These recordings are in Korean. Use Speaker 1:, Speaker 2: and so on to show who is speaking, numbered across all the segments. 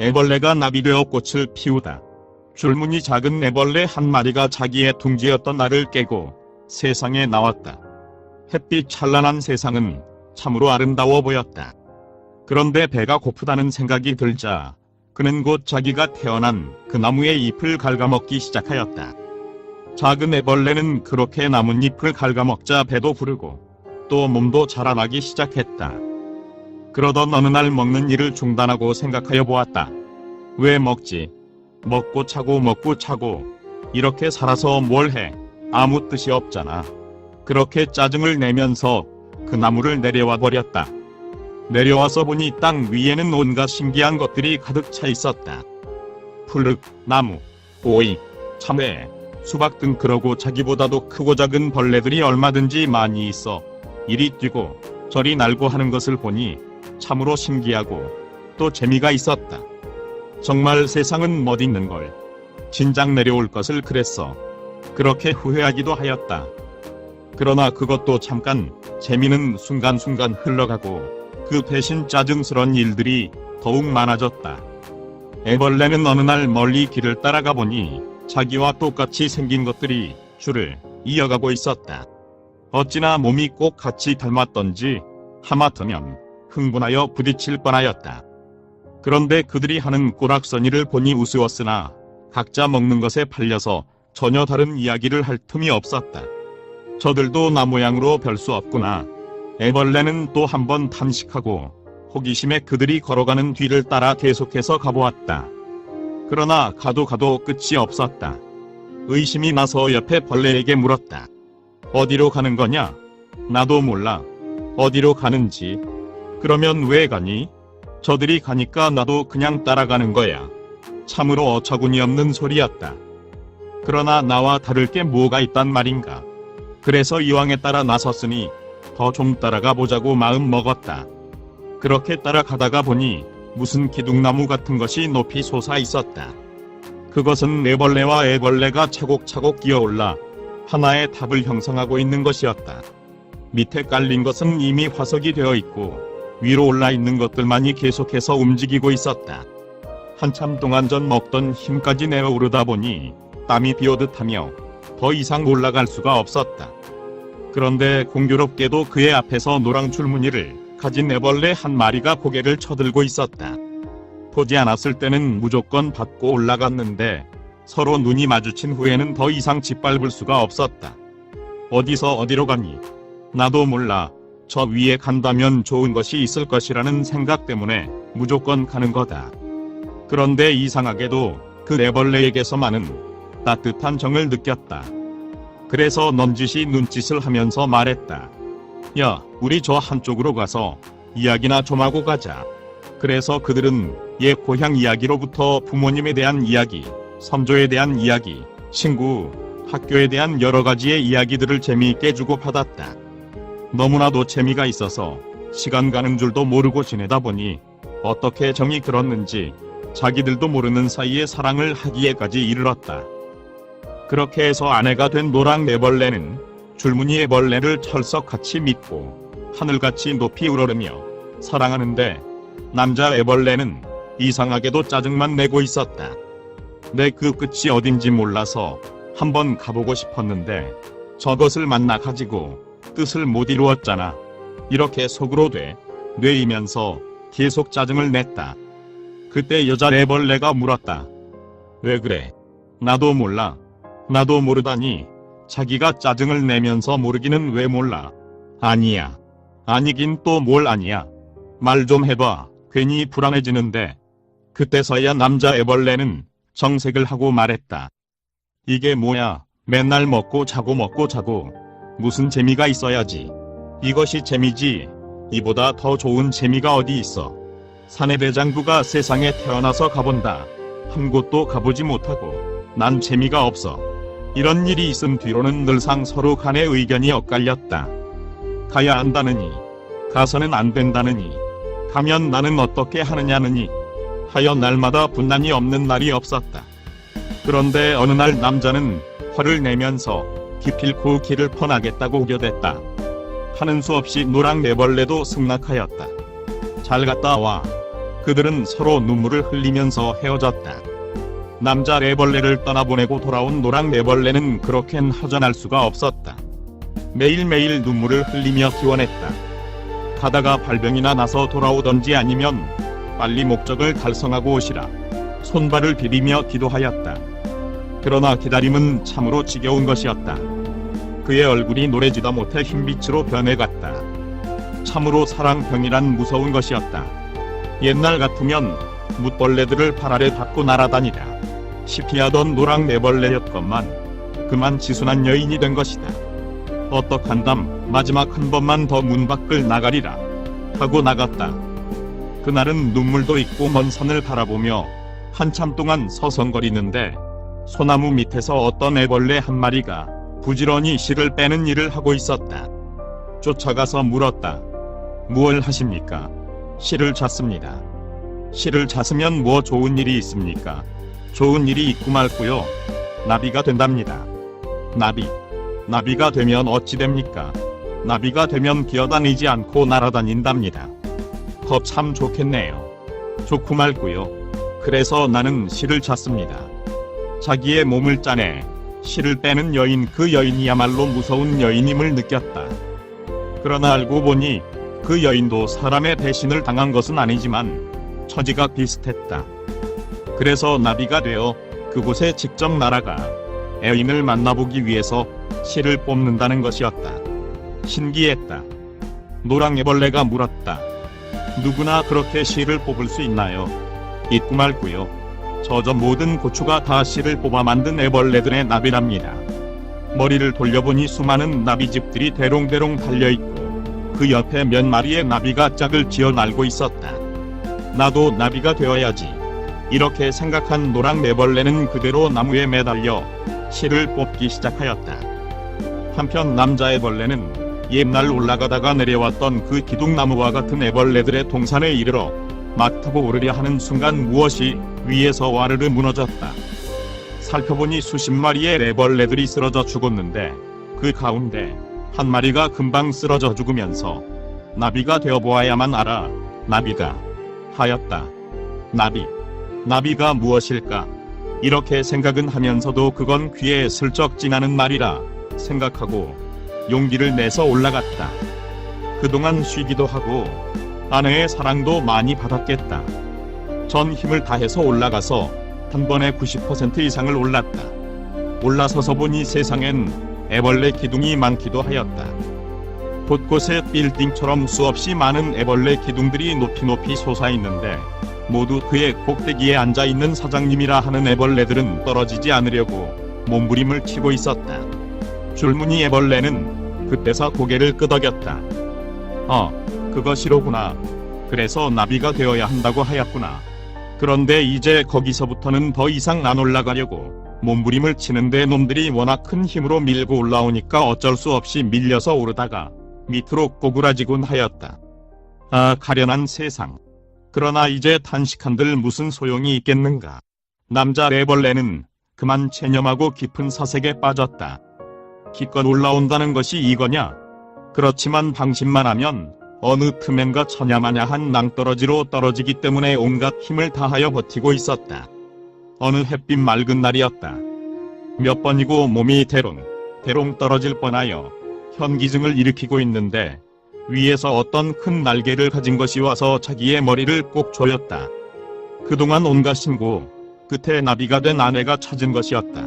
Speaker 1: 애벌레가 나비되어 꽃을 피우다. 줄무늬 작은 애벌레 한 마리가 자기의 둥지였던 나를 깨고 세상에 나왔다. 햇빛 찬란한 세상은 참으로 아름다워 보였다. 그런데 배가 고프다는 생각이 들자 그는 곧 자기가 태어난 그 나무의 잎을 갉아먹기 시작하였다. 작은 애벌레는 그렇게 나뭇잎을 갉아먹자 배도 부르고 또 몸도 자라나기 시작했다. 그러던 어느 날 먹는 일을 중단하고 생각하여 보았다. 왜 먹지? 먹고 차고 먹고 차고 이렇게 살아서 뭘 해? 아무 뜻이 없잖아. 그렇게 짜증을 내면서 그 나무를 내려와 버렸다. 내려와서 보니 땅 위에는 온갖 신기한 것들이 가득 차 있었다. 풀흙, 나무, 오이, 참외, 수박 등 그러고 자기보다도 크고 작은 벌레들이 얼마든지 많이 있어 이리 뛰고 저리 날고 하는 것을 보니 참으로 신기하고 또 재미가 있었다. 정말 세상은 멋있는걸. 진작 내려올 것을 그랬어. 그렇게 후회하기도 하였다. 그러나 그것도 잠깐 재미는 순간순간 흘러가고 그 대신 짜증스런 일들이 더욱 많아졌다. 애벌레는 어느 날 멀리 길을 따라가 보니 자기와 똑같이 생긴 것들이 줄을 이어가고 있었다. 어찌나 몸이 꼭 같이 닮았던지 하마터면 흥분하여 부딪힐 뻔하였다. 그런데 그들이 하는 꼬락서니를 보니 우스웠으나 각자 먹는 것에 팔려서 전혀 다른 이야기를 할 틈이 없었다. 저들도 나 모양으로 별 수 없구나. 애벌레는 또 한 번 탐식하고 호기심에 그들이 걸어가는 뒤를 따라 계속해서 가보았다. 그러나 가도 끝이 없었다. 의심이 나서 옆에 벌레에게 물었다. 어디로 가는 거냐? 나도 몰라. 어디로 가는지. 그러면 왜 가니? 저들이 가니까 나도 그냥 따라가는 거야. 참으로 어처구니 없는 소리였다. 그러나 나와 다를 게 뭐가 있단 말인가. 그래서 이왕에 따라 나섰으니 더 좀 따라가 보자고 마음 먹었다. 그렇게 따라가다가 보니 무슨 기둥나무 같은 것이 높이 솟아 있었다. 그것은 애벌레와 애벌레가 차곡차곡 기어올라 하나의 탑을 형성하고 있는 것이었다. 밑에 깔린 것은 이미 화석이 되어 있고 위로 올라 있는 것들만이 계속해서 움직이고 있었다. 한참 동안 전 먹던 힘까지 내어오르다 보니 땀이 비오듯 하며 더 이상 올라갈 수가 없었다. 그런데 공교롭게도 그의 앞에서 노랑 줄무늬를 가진 애벌레 한 마리가 고개를 쳐들고 있었다. 보지 않았을 때는 무조건 밟고 올라갔는데 서로 눈이 마주친 후에는 더 이상 짓밟을 수가 없었다. 어디서 어디로 가니? 나도 몰라. 저 위에 간다면 좋은 것이 있을 것이라는 생각 때문에 무조건 가는 거다. 그런데 이상하게도 그 애벌레에게서만은 따뜻한 정을 느꼈다. 그래서 넌지시 눈짓을 하면서 말했다. 야, 우리 저 한쪽으로 가서 이야기나 좀 하고 가자. 그래서 그들은 옛 고향 이야기로부터 부모님에 대한 이야기, 선조에 대한 이야기, 친구, 학교에 대한 여러 가지의 이야기들을 재미있게 주고받았다. 너무나도 재미가 있어서 시간 가는 줄도 모르고 지내다 보니 어떻게 정이 들었는지 자기들도 모르는 사이에 사랑을 하기에까지 이르렀다. 그렇게 해서 아내가 된 노랑 애벌레는 줄무늬 애벌레를 철석같이 믿고 하늘같이 높이 우러르며 사랑하는데 남자 애벌레는 이상하게도 짜증만 내고 있었다. 내 그 끝이 어딘지 몰라서 한번 가보고 싶었는데 저것을 만나 가지고 뜻을 못 이루었잖아. 이렇게 속으로 뇌이면서 계속 짜증을 냈다. 그때 여자 애벌레가 물었다. 왜 그래? 나도 몰라. 나도 모르다니. 자기가 짜증을 내면서 모르기는 왜 몰라? 아니야. 아니긴 또 뭘 아니야. 말 좀 해봐. 괜히 불안해지는데. 그때서야 남자 애벌레는 정색을 하고 말했다. 이게 뭐야? 맨날 먹고 자고 무슨 재미가 있어야지. 이것이 재미지. 이보다 더 좋은 재미가 어디 있어. 사내 대장부가 세상에 태어나서 가본다. 한 곳도 가보지 못하고 난 재미가 없어. 이런 일이 있은 뒤로는 늘상 서로 간의 의견이 엇갈렸다. 가야 한다느니 가서는 안 된다느니 가면 나는 어떻게 하느냐느니 하여 날마다 분란이 없는 날이 없었다. 그런데 어느 날 남자는 화를 내면서 기필코 길을 퍼나겠다고 우겨댔다. 하는 수 없이 노랑 애벌레도 승낙하였다. 잘 갔다 와. 그들은 서로 눈물을 흘리면서 헤어졌다. 남자 애벌레를 떠나보내고 돌아온 노랑 애벌레는 그렇게는 허전할 수가 없었다. 매일매일 눈물을 흘리며 기원했다. 가다가 발병이나 나서 돌아오던지 아니면 빨리 목적을 달성하고 오시라. 손발을 비비며 기도하였다. 그러나 기다림은 참으로 지겨운 것이었다. 그의 얼굴이 노래지도 못해 흰빛으로 변해갔다. 참으로 사랑병이란 무서운 것이었다. 옛날 같으면 뭇벌레들을 발 아래 받고 날아다니라 시피하던 노랑 애벌레였건만 그만 지순한 여인이 된 것이다. 어떡한담, 마지막 한 번만 더 문 밖을 나가리라 하고 나갔다. 그날은 눈물도 있고 먼 산을 바라보며 한참 동안 서성거리는데 소나무 밑에서 어떤 애벌레 한 마리가 부지런히 실을 빼는 일을 하고 있었다. 쫓아가서 물었다. 무얼 하십니까? 실을 잤습니다. 실을 잤으면 뭐 좋은 일이 있습니까? 좋은 일이 있고 말고요. 나비가 된답니다. 나비가 되면 어찌 됩니까? 나비가 되면 기어다니지 않고 날아다닌답니다. 참 좋겠네요. 좋고 말고요. 그래서 나는 실을 잤습니다. 자기의 몸을 짜내 실을 빼는 여인, 그 여인이야말로 무서운 여인임을 느꼈다. 그러나 알고 보니 그 여인도 사람의 배신을 당한 것은 아니지만 처지가 비슷했다. 그래서 나비가 되어 그곳에 직접 날아가 애인을 만나보기 위해서 실을 뽑는다는 것이었다. 신기했다. 노랑애벌레가 물었다. 누구나 그렇게 실을 뽑을 수 있나요? 있고 말고요. 저 모든 고추가 다 실을 뽑아 만든 애벌레들의 나비랍니다. 머리를 돌려보니 수많은 나비집들이 대롱대롱 달려있고 그 옆에 몇 마리의 나비가 짝을 지어 날고 있었다. 나도 나비가 되어야지. 이렇게 생각한 노랑애벌레는 그대로 나무에 매달려 실을 뽑기 시작하였다. 한편 남자애벌레는 옛날 올라가다가 내려왔던 그 기둥나무와 같은 애벌레들의 동산에 이르러 막 타고 오르려 하는 순간 무엇이 위에서 와르르 무너졌다. 살펴보니 수십 마리의 애벌레들이 쓰러져 죽었는데 그 가운데 한 마리가 금방 쓰러져 죽으면서 나비가 되어보아야만 알아. 나비가 하였다. 나비가 무엇일까? 이렇게 생각은 하면서도 그건 귀에 슬쩍 지나는 말이라 생각하고 용기를 내서 올라갔다. 그동안 쉬기도 하고 아내의 사랑도 많이 받았겠다. 전 힘을 다해서 올라가서 한 번에 90% 이상을 올랐다. 올라서서 보니 세상엔 애벌레 기둥이 많기도 하였다. 곳곳에 빌딩처럼 수없이 많은 애벌레 기둥들이 높이 솟아있는데 모두 그의 꼭대기에 앉아있는 사장님이라 하는 애벌레들은 떨어지지 않으려고 몸부림을 치고 있었다. 줄무늬 애벌레는 그때서 고개를 끄덕였다. 그것이로구나. 그래서 나비가 되어야 한다고 하였구나. 그런데 이제 거기서부터는 더 이상 안 올라가려고 몸부림을 치는데 놈들이 워낙 큰 힘으로 밀고 올라오니까 어쩔 수 없이 밀려서 오르다가 밑으로 꼬꾸라지곤 하였다. 가련한 세상. 그러나 이제 탄식한들 무슨 소용이 있겠는가. 남자 애벌레는 그만 체념하고 깊은 사색에 빠졌다. 기껏 올라온다는 것이 이거냐? 그렇지만 방심만 하면 어느 틈엔가 처냐마냐한 낭떠러지로 떨어지기 때문에 온갖 힘을 다하여 버티고 있었다. 어느 햇빛 맑은 날이었다. 몇 번이고 몸이 대롱 떨어질 뻔하여 현기증을 일으키고 있는데 위에서 어떤 큰 날개를 가진 것이 와서 자기의 머리를 꼭 조였다. 그동안 온갖 신고 끝에 나비가 된 아내가 찾은 것이었다.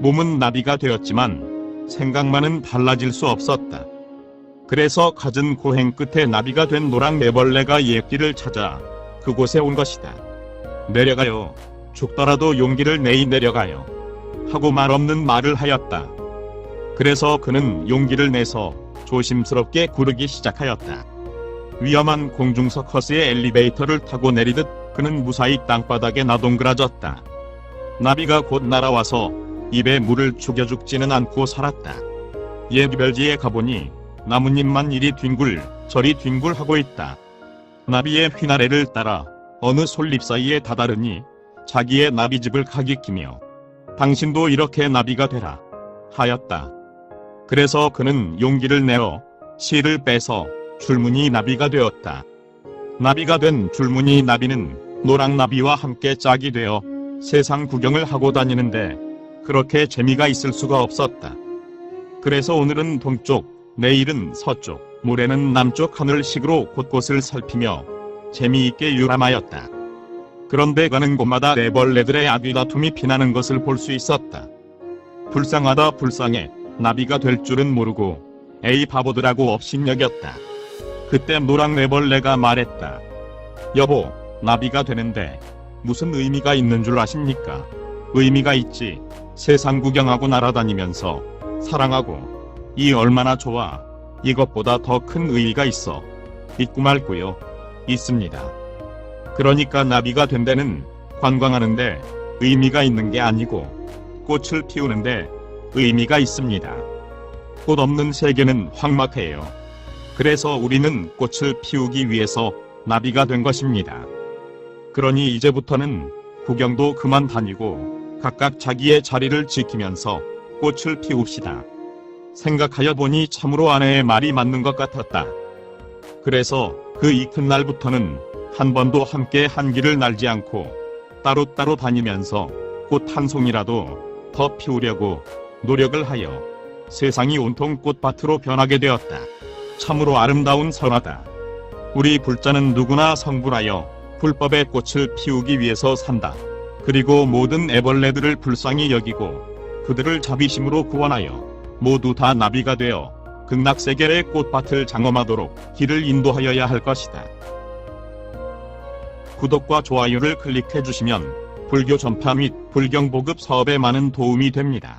Speaker 1: 몸은 나비가 되었지만 생각만은 달라질 수 없었다. 그래서 갖은 고행 끝에 나비가 된 노랑애벌레가 예끼를 찾아 그곳에 온 것이다. 내려가요. 죽더라도 용기를 내이 내려가요. 하고 말없는 말을 하였다. 그래서 그는 용기를 내서 조심스럽게 구르기 시작하였다. 위험한 공중서커스의 엘리베이터를 타고 내리듯 그는 무사히 땅바닥에 나동그라졌다. 나비가 곧 날아와서 입에 물을 죽여 죽지는 않고 살았다. 예비별지에 가보니 나뭇잎만 이리 뒹굴 저리 뒹굴하고 있다. 나비의 휘나래를 따라 어느 솔잎 사이에 다다르니 자기의 나비집을 가리키며 당신도 이렇게 나비가 되라 하였다. 그래서 그는 용기를 내어 실을 빼서 줄무늬 나비가 되었다. 나비가 된 줄무늬 나비는 노랑나비와 함께 짝이 되어 세상 구경을 하고 다니는데 그렇게 재미가 있을 수가 없었다. 그래서 오늘은 동쪽, 내일은 서쪽, 모레는 남쪽 하늘식으로 곳곳을 살피며 재미있게 유람하였다. 그런데 가는 곳마다 애벌레들의 아귀다툼이 피나는 것을 볼 수 있었다. 불쌍하다 불쌍해. 나비가 될 줄은 모르고 에이 바보들하고 업신여겼다. 그때 노랑 애벌레가 말했다. 여보, 나비가 되는데 무슨 의미가 있는 줄 아십니까? 의미가 있지. 세상 구경하고 날아다니면서 사랑하고. 이 얼마나 좋아. 이것보다 더 큰 의의가 있어. 있고 말고요. 있습니다. 그러니까 나비가 된 데는 관광하는데 의미가 있는 게 아니고 꽃을 피우는데 의미가 있습니다. 꽃 없는 세계는 황막해요. 그래서 우리는 꽃을 피우기 위해서 나비가 된 것입니다. 그러니 이제부터는 구경도 그만 다니고 각각 자기의 자리를 지키면서 꽃을 피웁시다. 생각하여 보니 참으로 아내의 말이 맞는 것 같았다. 그래서 그 이튿날부터는 한 번도 함께 한 길을 날지 않고 따로따로 다니면서 꽃 한 송이라도 더 피우려고 노력을 하여 세상이 온통 꽃밭으로 변하게 되었다. 참으로 아름다운 설화다. 우리 불자는 누구나 성불하여 불법의 꽃을 피우기 위해서 산다. 그리고 모든 애벌레들을 불쌍히 여기고 그들을 자비심으로 구원하여 모두 다 나비가 되어 극락세계의 꽃밭을 장엄하도록 길을 인도하여야 할 것이다. 구독과 좋아요를 클릭해 주시면 불교 전파 및 불경 보급 사업에 많은 도움이 됩니다.